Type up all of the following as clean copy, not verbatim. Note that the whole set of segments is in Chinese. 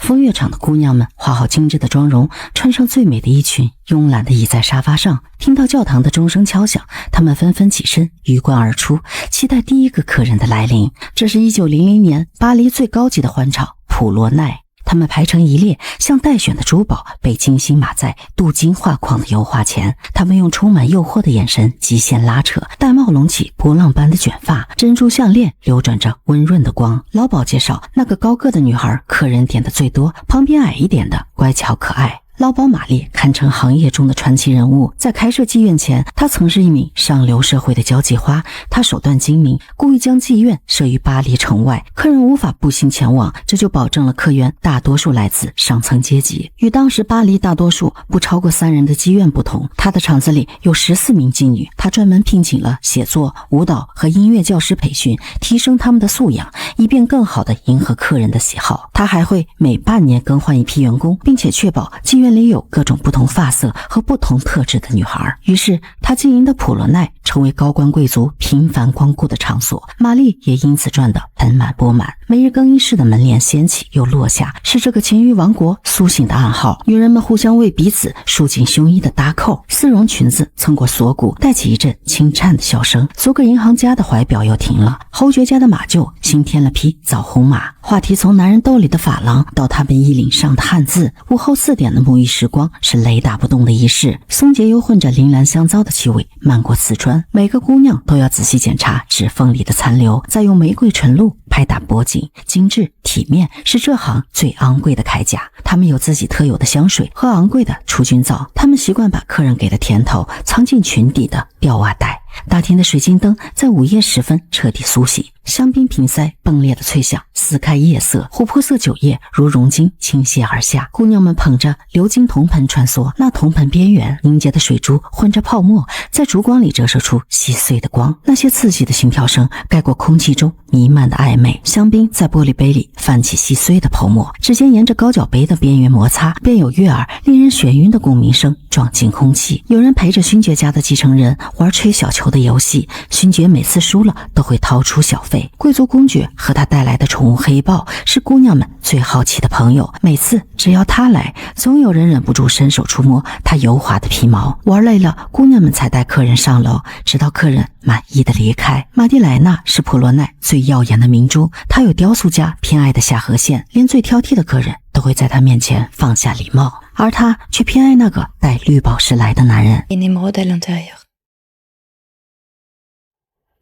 风月场的姑娘们化好精致的妆容，穿上最美的衣裙，慵懒地倚在沙发上。听到教堂的钟声敲响，她们纷纷起身，鱼贯而出，期待第一个客人的来临。这是1900年巴黎最高级的欢场普罗奈。他们排成一列，像待选的珠宝被精心码在镀金画框的油画前。他们用充满诱惑的眼神极限拉扯，戴帽隆起波浪般的卷发，珍珠项链流转着温润的光。老鸨介绍，那个高个的女孩客人点的最多，旁边矮一点的乖巧可爱。老鸨玛丽堪称行业中的传奇人物，在开设妓院前，她曾是一名上流社会的交际花。她手段精明，故意将妓院设于巴黎城外，客人无法步行前往，这就保证了客源大多数来自上层阶级。与当时巴黎大多数不超过3人的妓院不同，她的场子里有14名妓女。她专门聘请了写作、舞蹈和音乐教师培训，提升他们的素养，以便更好地迎合客人的喜好。她还会每半年更换一批员工，并且确保妓院里有各种不同发色和不同特质的女孩。于是她经营的普罗奈成为高官贵族频繁光顾的场所，玛丽也因此赚得盆满钵满。每日更衣室的门帘掀起又落下，是这个情欲王国苏醒的暗号。女人们互相为彼此束紧胸衣的搭扣，丝绒裙子蹭过锁骨，带起一阵轻颤的笑声。苏格银行家的怀表又停了，侯爵家的马厩新添了匹枣红马。话题从男人兜里的珐琅到他们衣领上的汉字。午后4点的沐浴时光是雷打不动的仪式，松节又混着铃兰香皂的气味漫过刺穿。每个姑娘都要仔细检查指缝里的残留，再用玫瑰纯露拍打脖颈。精致体面是这行最昂贵的铠甲。他们有自己特有的香水和昂贵的除菌皂，他们习惯把客人给的甜头藏进裙底的吊袜带。大厅的水晶灯在午夜时分彻底苏醒，香槟瓶塞崩裂的脆响撕开夜色，琥珀色酒液如熔金倾泻而下。姑娘们捧着鎏金铜盆穿梭，那铜盆边缘凝结的水珠混着泡沫，在烛光里折射出细碎的光。那些刺激的心跳声盖过空气中弥漫的暧昧。香槟在玻璃杯里泛起细碎的泡沫，指尖沿着高脚杯的边缘摩擦，便有悦耳令人眩晕的共鸣声撞进空气。有人陪着勋爵家的继承人玩吹小球的游戏，勋爵每次输了都会掏出小费。贵族公爵和他带来的宠物黑豹是姑娘们最好奇的朋友，每次只要他来，总有人忍不住伸手触摸他油滑的皮毛。玩累了，姑娘们才带客人上楼，直到客人满意的离开。玛蒂莱娜是普罗奈最耀眼的明珠，她有雕塑家偏爱的下颌线，连最挑剔的客人都会在她面前放下礼貌，而她却偏爱那个带绿宝石来的男人。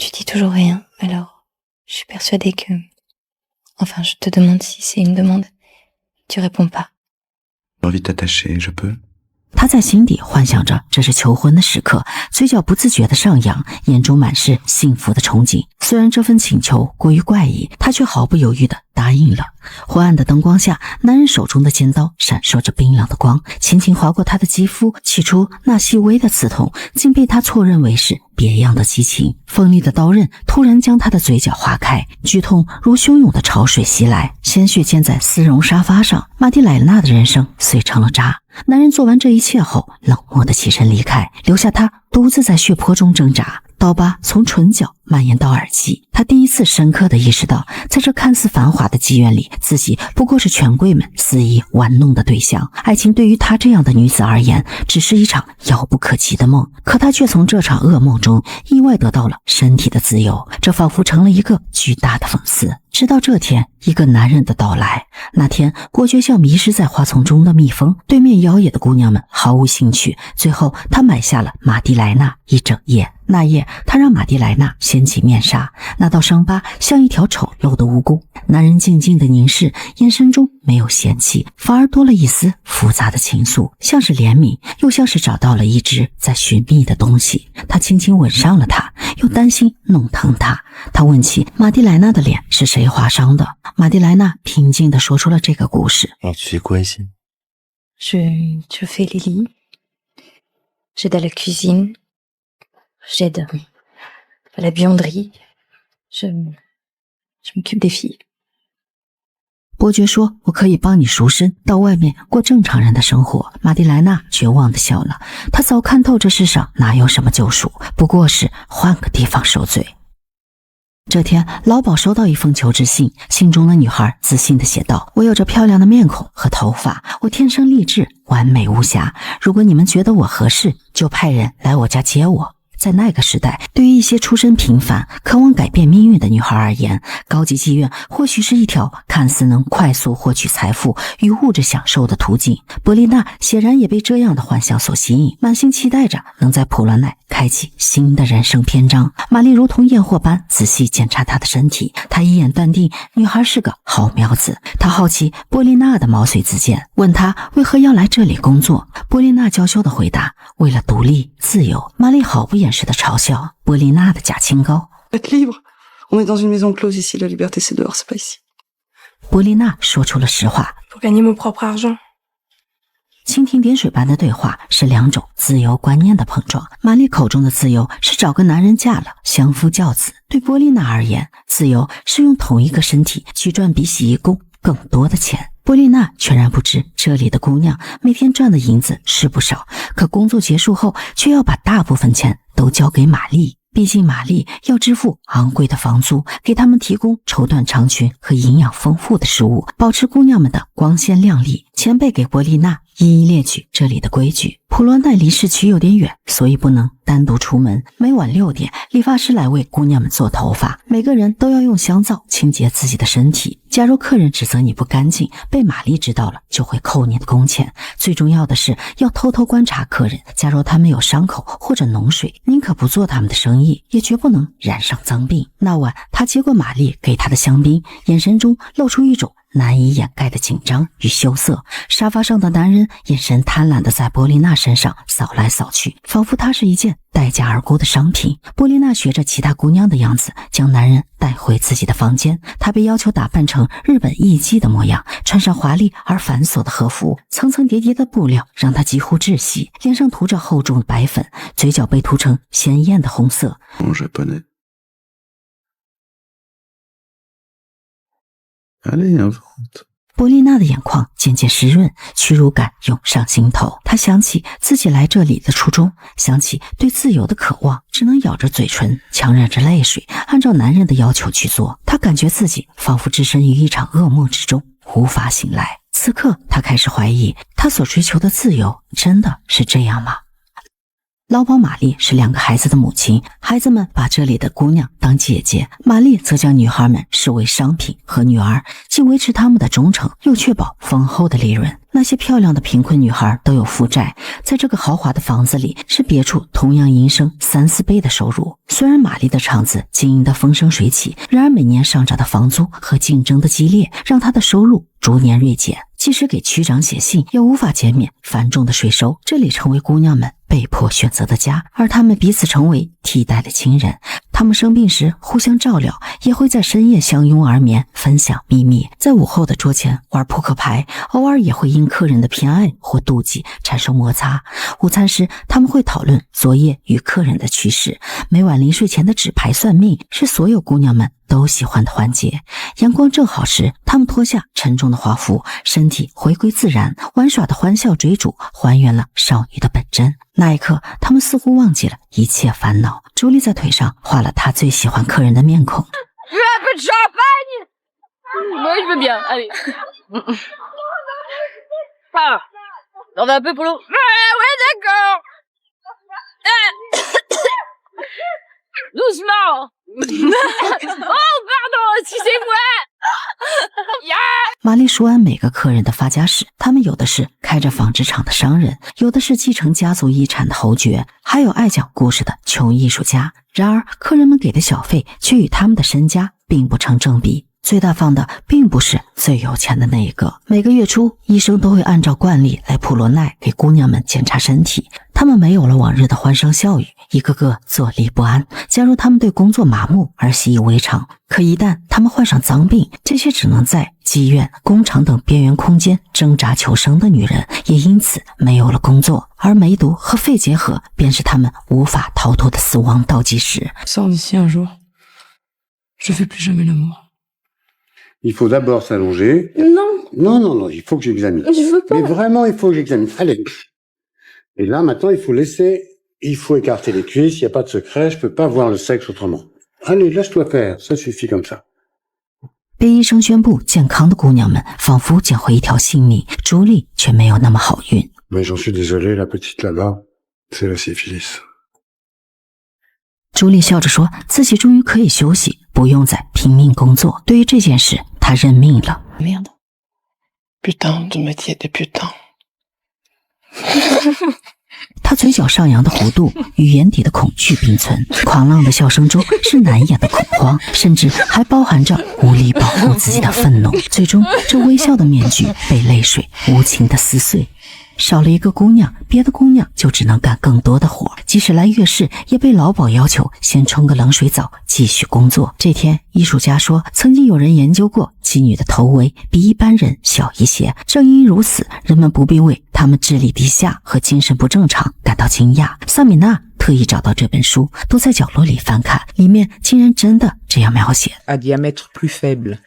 Tu dis toujours rien, alors je suis persuadée que... Enfin, je te demande si c'est une demande. Tu réponds pas. J'ai envie de t'attacher, je peux?他在心底幻想着这是求婚的时刻，嘴角不自觉地上扬，眼中满是幸福的憧憬。虽然这份请求过于怪异，他却毫不犹豫地答应了。昏暗的灯光下，男人手中的尖刀闪烁着冰冷的光，轻轻划过他的肌肤。起初那细微的刺痛竟被他错认为是别样的激情。锋利的刀刃突然将他的嘴角划开，剧痛如汹涌的潮水袭来，鲜血溅在丝绒沙发上。玛蒂莱娜的人生碎成了渣。男人做完这一切后，冷漠地起身离开，留下他独自在血泊中挣扎。刀疤从唇角蔓延到耳际，他第一次深刻地意识到，在这看似繁华的妓院里，自己不过是权贵们肆意玩弄的对象。爱情对于她这样的女子而言，只是一场遥不可及的梦，可她却从这场噩梦中意外得到了身体的自由，这仿佛成了一个巨大的讽刺。直到这天，一个男人的到来。那天，伯爵像迷失在花丛中的蜜蜂，对面摇曳的姑娘们毫无兴趣。最后，他买下了玛蒂莱娜一整夜。那夜，他让玛蒂莱娜掀起面纱，那道伤疤像一条丑陋的蜈蚣。男人静静地凝视，眼神中没有嫌弃，反而多了一丝复杂的情愫，像是怜悯，又像是找到了一只在寻觅的东西。他轻轻吻上了她，又担心弄疼她。他问起玛蒂莱娜的脸是谁划伤的，玛蒂莱娜平静地说出了这个故事。Alors tu fais quoi ici? Je fais les lits. J'aide à la cuisine. J'aide à la buanderie. Je m'occupe des filles. 伯爵说，我可以帮你赎身，到外面过正常人的生活。玛蒂莱娜绝望地笑了，她早看透这世上哪有什么救赎，不过是换个地方受罪。这天，老鸨收到一封求职信，信中的女孩自信地写道：“我有着漂亮的面孔和头发，我天生丽质，完美无瑕。如果你们觉得我合适，就派人来我家接我。”在那个时代，对于一些出身平凡、渴望改变命运的女孩而言，高级妓院或许是一条看似能快速获取财富与物质享受的途径。伯丽娜显然也被这样的幻想所吸引，满心期待着能在普罗奈开启新的人生篇章。玛丽如同验货般仔细检查她的身体，她一眼断定女孩是个好苗子。她好奇波丽娜的毛遂自荐，问她为何要来这里工作。波丽娜娇羞地回答：“为了独立自由。”玛丽毫不掩饰地嘲笑波丽娜的假清高。Être libre. On est dans une maison close ici, la liberté c'est dehors, c'est pas ici. 波丽娜说出了实话。Pour gagner mon propre argent. 蜻蜓点水般的对话是两种自由观念的碰撞。玛丽口中的自由是找个男人嫁了，相夫教子；对波丽娜而言，自由是用同一个身体去赚比洗衣工更多的钱。波丽娜全然不知这里的姑娘每天赚的银子是不少，可工作结束后却要把大部分钱都交给玛丽。毕竟玛丽要支付昂贵的房租，给他们提供绸缎长裙和营养丰富的食物，保持姑娘们的光鲜亮丽。前辈给波丽娜一一列举这里的规矩。普罗奈离市区有点远，所以不能单独出门。每晚6点，理发师来为姑娘们做头发，每个人都要用香皂清洁自己的身体。假如客人指责你不干净，被玛丽知道了就会扣你的工钱。最重要的是要偷偷观察客人，假如他们有伤口或者脓水，宁可不做他们的生意，也绝不能染上脏病。那晚他接过玛丽给他的香槟，眼神中露出一种难以掩盖的紧张与羞涩。沙发上的男人眼神贪婪地在波丽娜身上扫来扫去，仿佛她是一件待价而沽的商品。波丽娜学着其他姑娘的样子，将男人带回自己的房间。她被要求打扮成日本艺妓的模样，穿上华丽而繁琐的和服，层层叠叠的布料让她几乎窒息，脸上涂着厚重的白粉，嘴角被涂成鲜艳的红色。En japonais. Allez, invente. 波丽娜的眼眶渐渐湿润，屈辱感涌上心头。她想起自己来这里的初衷，想起对自由的渴望，只能咬着嘴唇，强忍着泪水，按照男人的要求去做。她感觉自己仿佛置身于一场噩梦之中，无法醒来。此刻，她开始怀疑，她所追求的自由真的是这样吗？老鸨玛丽是2个孩子的母亲，孩子们把这里的姑娘当姐姐，玛丽则将女孩们视为商品和女儿，既维持她们的忠诚，又确保丰厚的利润。那些漂亮的贫困女孩都有负债，在这个豪华的房子里是别处同样营生3、4倍的收入。虽然玛丽的厂子经营得风生水起，然而每年上涨的房租和竞争的激烈，让她的收入逐年锐减。即使给区长写信，也无法减免繁重的税收。这里成为姑娘们被迫选择的家，而她们彼此成为替代的亲人。她们生病时互相照料，也会在深夜相拥而眠，分享秘密。在午后的桌前玩扑克牌，偶尔也会因客人的偏爱或妒忌产生摩擦。午餐时，他们会讨论昨夜与客人的趣事。每晚临睡前的纸牌算命是所有姑娘们都喜欢的环节。阳光正好时，她们脱下沉重的华服，身体回归自然，玩耍的欢笑追逐还原了少女的本真。那一刻，她们似乎忘记了一切烦恼。朱莉在腿上画了她最喜欢客人的面孔。Un peu de champagne. Moi, je veux bien. Allez. Ah, on va un peu pour l'eau. Ouais, d'accord. Doucement. Oh, pardon, excusez-moi. Yeah. 玛丽熟谙每个客人的发家史，他们有的是开着纺织厂的商人，有的是继承家族遗产的侯爵，还有爱讲故事的穷艺术家。然而，客人们给的小费却与他们的身家并不成正比。最大方的并不是最有钱的那一个。每个月初，医生都会按照惯例来普罗奈给姑娘们检查身体。他们没有了往日的欢声笑语，一个个坐立不安。假如他们对工作麻木而习以为常，可一旦他们患上脏病，这些只能在妓院、工厂等边缘空间挣扎求生的女人，也因此没有了工作。而梅毒和肺结核便是他们无法逃脱的死亡倒计时。 Sors d'ici un jour. Je fais plus jamais l'amour. Il faut d'abord s'allonger. Non, Non, non, non, il faut que j'examine. je veux pas. Mais vraiment, il faut que j'examine. Allez. Et là, maintenant, il faut écarter les cuisses, il n'y a pas de secret, je peux pas voir le sexe autrement. Allez, lâche-toi faire, ça suffit comme ça. 被医生宣布健康的姑娘们仿佛捡回一条性命，朱莉却没有那么好运。 Mais j'en suis désolé, la petite là-bas, c'est la syphilis. 朱莉笑着说自己终于可以休息，不用再拼命工作。对于这件事，她认命了。 Merde. Putain de métier des putains. 他嘴角上扬的弧度与眼底的恐惧并存，狂浪的笑声中是难掩的恐慌，甚至还包含着无力保护自己的愤怒。最终，这微笑的面具被泪水无情的撕碎。少了一个姑娘，别的姑娘就只能干更多的活，即使来月事，也被老鸨要求先冲个冷水澡，继续工作。这天，艺术家说，曾经有人研究过妓女的头围比一般人小一些，正因如此，人们不必为他们智力低下和精神不正常感到惊讶。萨米娜特意找到这本书，都在角落里翻看，里面竟然真的这样描写。 À diamètre plus faible.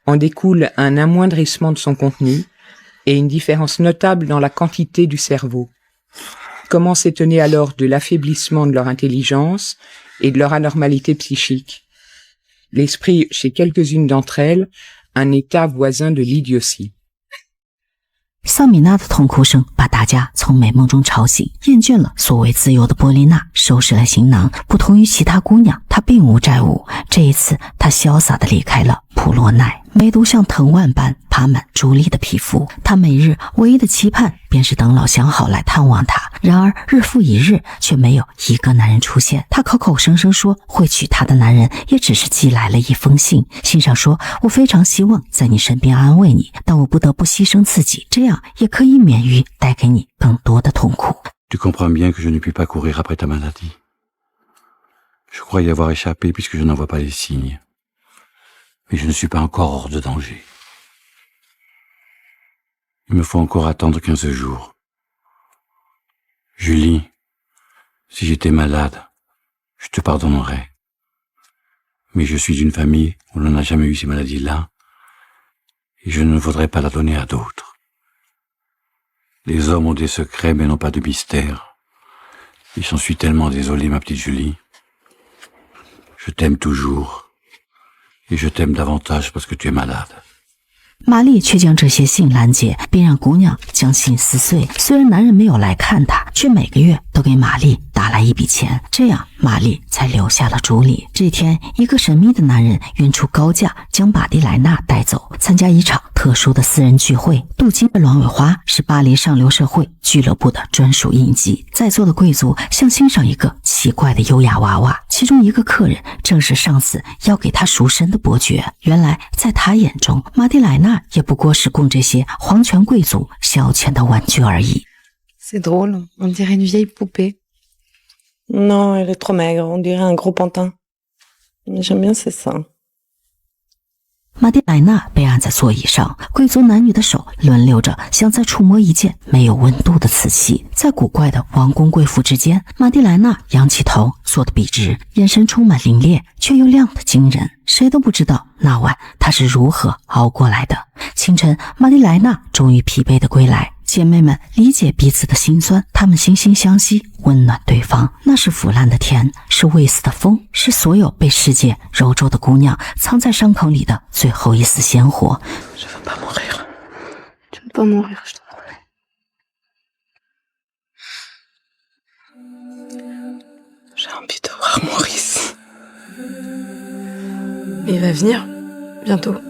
En découle un amoindrissement de son contenu et une différence notable dans la quantité du cerveau. Comment s'étonner alors de l'affaiblissement de leur intelligence et de leur anormalité psychique? L'esprit, chez quelques-unes d'entre elles, un état voisin de l'idiotie. 萨米娜的痛哭声把大家从美梦中吵醒，厌倦了所谓自由的波丽娜收拾了行囊。不同于其他姑娘，她并无债务。这一次，她潇洒地离开了普洛奈。梅毒像藤蔓般爬满朱莉的皮肤，她每日唯一的期盼便是等老相好来探望她。然而日复一日，却没有一个男人出现。她口口声声说会娶她的男人，也只是寄来了一封信。信上说：“我非常希望在你身边安慰你，但我不得不牺牲自己，这样也可以免于带给你更多的痛苦。” Tu comprends bien que je ne puis pas courir après ta maladie. Je crois y avoir échappé puisque je n'en vois pas les signes. Mais je ne suis pas encore hors de danger. Il me faut encore attendre 15 jours. Julie, si j'étais malade, je te pardonnerais. Mais je suis d'une famille où l'on n'a jamais eu ces maladies-là, et je ne voudrais pas la donner à d'autres. Les hommes ont des secrets mais n'ont pas de mystère. Et j'en suis tellement désolé, ma petite Julie. Je t'aime toujours. Et je t'aime davantage parce que tu es malade. 玛丽却将这些信拦截，并让姑娘将信撕碎。虽然男人没有来看她，却每个月都给玛丽打来一笔钱，这样玛丽才留下了朱莉。这天，一个神秘的男人愿出高价将玛蒂莱娜带走，参加一场特殊的私人聚会。镀金的鸾尾花是巴黎上流社会俱乐部的专属印记。在座的贵族像欣赏一个奇怪的优雅娃娃，其中一个客人正是上司要给他赎身的伯爵。原来，在他眼中，玛蒂莱娜也不过是供这些皇权贵族消遣的玩具而已。 C'est drôle, on dirait une vieille poupée. Non, elle est trop maigre, on dirait un gros pantin. Mais j'aime bien ses seins. 玛蒂莱娜被按在座椅上，贵族男女的手轮流着，像在触摸一件没有温度的瓷器。在古怪的王公贵妇之间，玛蒂莱娜仰起头，坐得笔直，眼神充满凌冽，却又亮得惊人。谁都不知道那晚她是如何熬过来的。清晨，玛蒂莱娜终于疲惫地归来。姐妹们理解彼此的心酸，她们惺惺相惜，温暖对方。那是腐烂的甜，是未死的风，是所有被世界揉皱的姑娘藏在伤口里的最后一丝鲜活。Je veux pas mourir. Tu ne peux pas mourir, je te promets. J'ai envie de voir Maurice. Il va venir bientôt.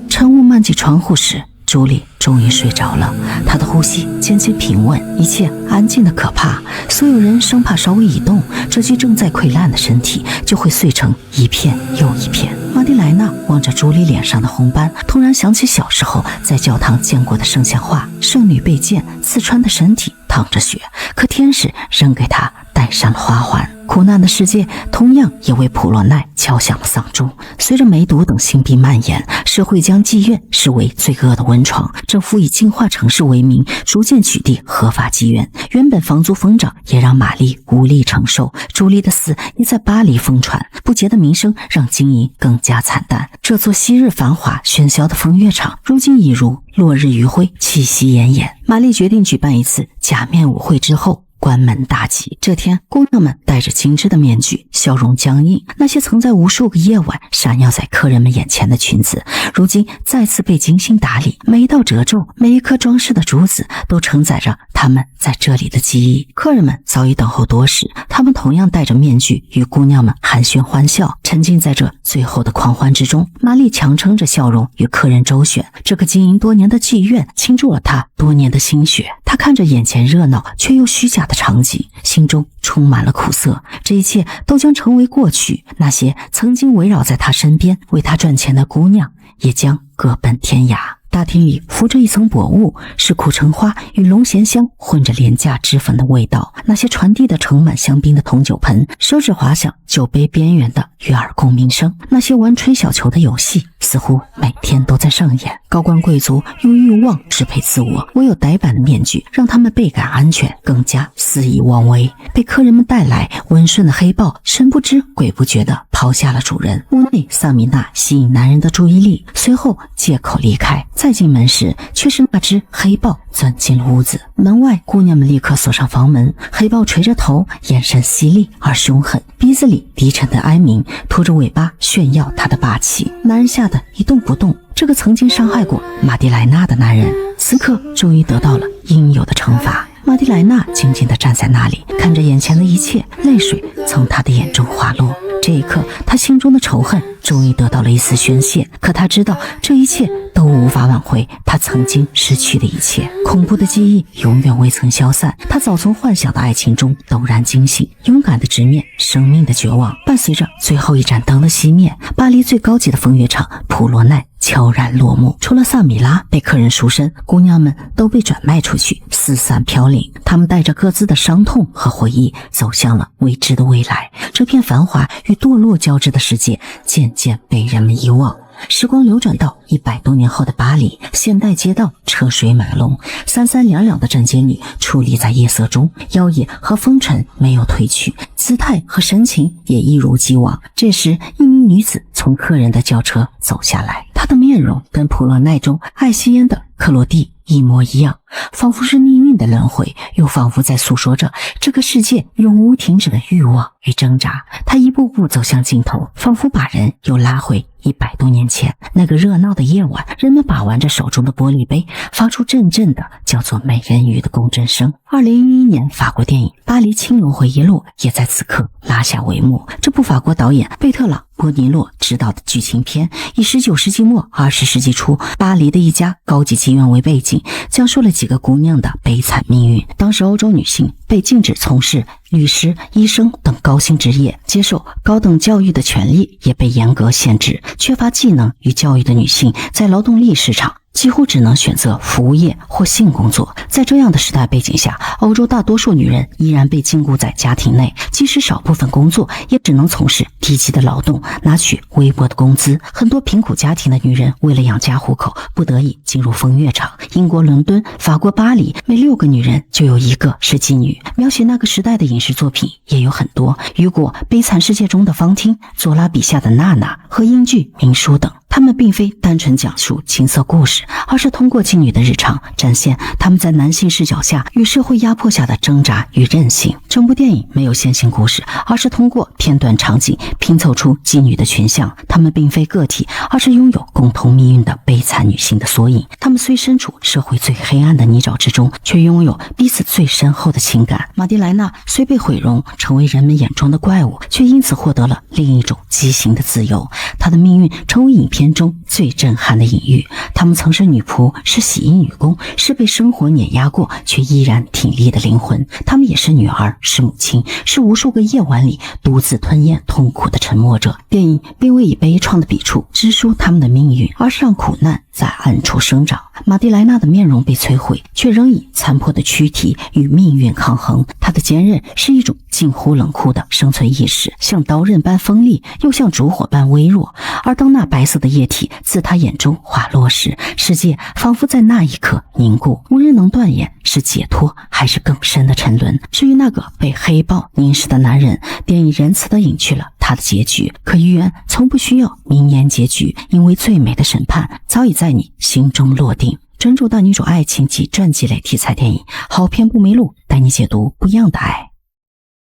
晨雾漫进窗户时，朱莉终于睡着了，她的呼吸渐渐平稳，一切安静的可怕。所有人生怕稍微一动，这具正在溃烂的身体就会碎成一片又一片。玛蒂莱娜望着朱莉脸上的红斑，突然想起小时候在教堂见过的圣像画，圣女被剑刺穿的身体淌着血，可天使仍给她戴上了花环。苦难的世界同样也为普洛奈敲响了丧钟。随着梅毒等性病蔓延，社会将妓院视为罪恶的温床，政府以净化城市为名，逐渐取缔合法妓院。原本房租疯涨，也让玛丽无力承受。朱莉的死也在巴黎疯传，不洁的名声让经营更加惨淡。这座昔日繁华喧嚣的风月场，如今已如落日余晖，气息奄奄。玛丽决定举办一次假面舞会之后关门大吉。这天，姑娘们戴着精致的面具，笑容僵硬。那些曾在无数个夜晚闪耀在客人们眼前的裙子，如今再次被精心打理，每一道褶皱，每一颗装饰的珠子，都承载着他们在这里的记忆。客人们早已等候多时，他们同样戴着面具，与姑娘们寒暄欢笑，沉浸在这最后的狂欢之中。玛丽强撑着笑容与客人周旋，这个经营多年的妓院倾注了她多年的心血。她看着眼前热闹却又虚假的场景，心中充满了苦涩。这一切都将成为过去，那些曾经围绕在她身边为她赚钱的姑娘也将各奔天涯。大厅里浮着一层薄雾，是苦橙花与龙涎香混着廉价脂粉的味道。那些传递的盛满香槟的铜酒盆，手指滑响酒杯边缘的悦耳共鸣声。那些玩吹小球的游戏，似乎每天都在上演。高官贵族用欲望支配自我，唯有呆板的面具让他们倍感安全，更加肆意妄为。被客人们带来温顺的黑豹，神不知鬼不觉地抛下了主人。屋内，萨米娜吸引男人的注意力，随后借口离开。再进门时，却是那只黑豹钻进了屋子。门外，姑娘们立刻锁上房门。黑豹垂着头，眼神犀利而凶狠，鼻子里低沉的哀鸣，拖着尾巴炫耀他的霸气。男人吓得一动不动。这个曾经伤害过玛蒂莱娜的男人，此刻终于得到了应有的惩罚。玛蒂莱娜静静地站在那里，看着眼前的一切，泪水从她的眼中滑落。这一刻，她心中的仇恨终于得到了一丝宣泄，可她知道这一切都无法挽回她曾经失去的一切。恐怖的记忆永远未曾消散，她早从幻想的爱情中陡然惊醒，勇敢地直面生命的绝望。伴随着最后一盏灯的熄灭，巴黎最高级的风月场普罗奈悄然落幕。除了萨米拉被客人赎身，姑娘们都被转卖出去，四散飘零。她们带着各自的伤痛和回忆，走向了未知的未来。这片繁华与堕落交织的世界渐渐被人们遗忘。时光流转到100多年后的巴黎，现代街道车水马龙，三三两两的站街女矗立在夜色中，妖冶和风尘没有褪去，姿态和神情也一如既往。这时，一名女子从客人的轿车走下来，她的面容跟普罗奈中爱吸烟的克罗蒂一模一样，仿佛是命运的轮回，又仿佛在诉说着这个世界永无停止的欲望与挣扎。他一步步走向尽头，仿佛把人又拉回100多年前那个热闹的夜晚，人们把玩着手中的玻璃杯，发出阵阵的叫做美人鱼的共振声。2011年法国电影《巴黎青楼回忆录》也在此刻拉下帷幕。这部法国导演贝特朗波尼洛执导的剧情片，以19世纪末20世纪初巴黎的一家高级妓院为背景，讲述了几个姑娘的悲惨命运。当时欧洲女性被禁止从事律师、医生等高薪职业，接受高等教育的权利也被严格限制。缺乏技能与教育的女性在劳动力市场几乎只能选择服务业或性工作。在这样的时代背景下，欧洲大多数女人依然被禁锢在家庭内，即使少部分工作，也只能从事低级的劳动，拿取微薄的工资。很多贫苦家庭的女人为了养家糊口，不得已进入风月场。英国伦敦、法国巴黎，每6个女人就有1个是妓女。描写那个时代的影视作品也有很多，雨果《悲惨世界》中的芳汀，左拉笔下的娜娜和英剧《明书》等。他们并非单纯讲述情色故事，而是通过妓女的日常展现他们在男性视角下与社会压迫下的挣扎与韧性。整部电影没有线性故事，而是通过片段场景拼凑出妓女的群像。她们并非个体，而是拥有共同命运的悲惨女性的缩影。她们虽身处社会最黑暗的泥沼之中，却拥有彼此最深厚的情感。玛蒂莱娜虽被毁容成为人们眼中的怪物，却因此获得了另一种畸形的自由。她的命运成为影片中最震撼的隐喻。她们曾是女仆，是洗衣女工，是被生活碾压过却依然挺立的灵魂。她们也是女儿，是母亲，是无数个夜晚里独自吞咽痛苦的沉默者。电影并未以悲怆的笔触直抒她们的命运，而是让苦难在暗处生长。玛蒂莱娜的面容被摧毁，却仍以残破的躯体与命运抗衡。她的坚韧是一种近乎冷酷的生存意识，像刀刃般锋利，又像烛火般微弱。而当那白色的液体自她眼中滑落时，世界仿佛在那一刻凝固，无人能断言是解脱还是更深的沉沦。至于那个被黑豹凝视的男人，电影仁慈地隐去了他的结局。可寓言从不需要名言结局，因为最美的审判早已在你心中落定。专注大女主爱情及传记类题材电影，好片不迷路，带你解读不一样的爱。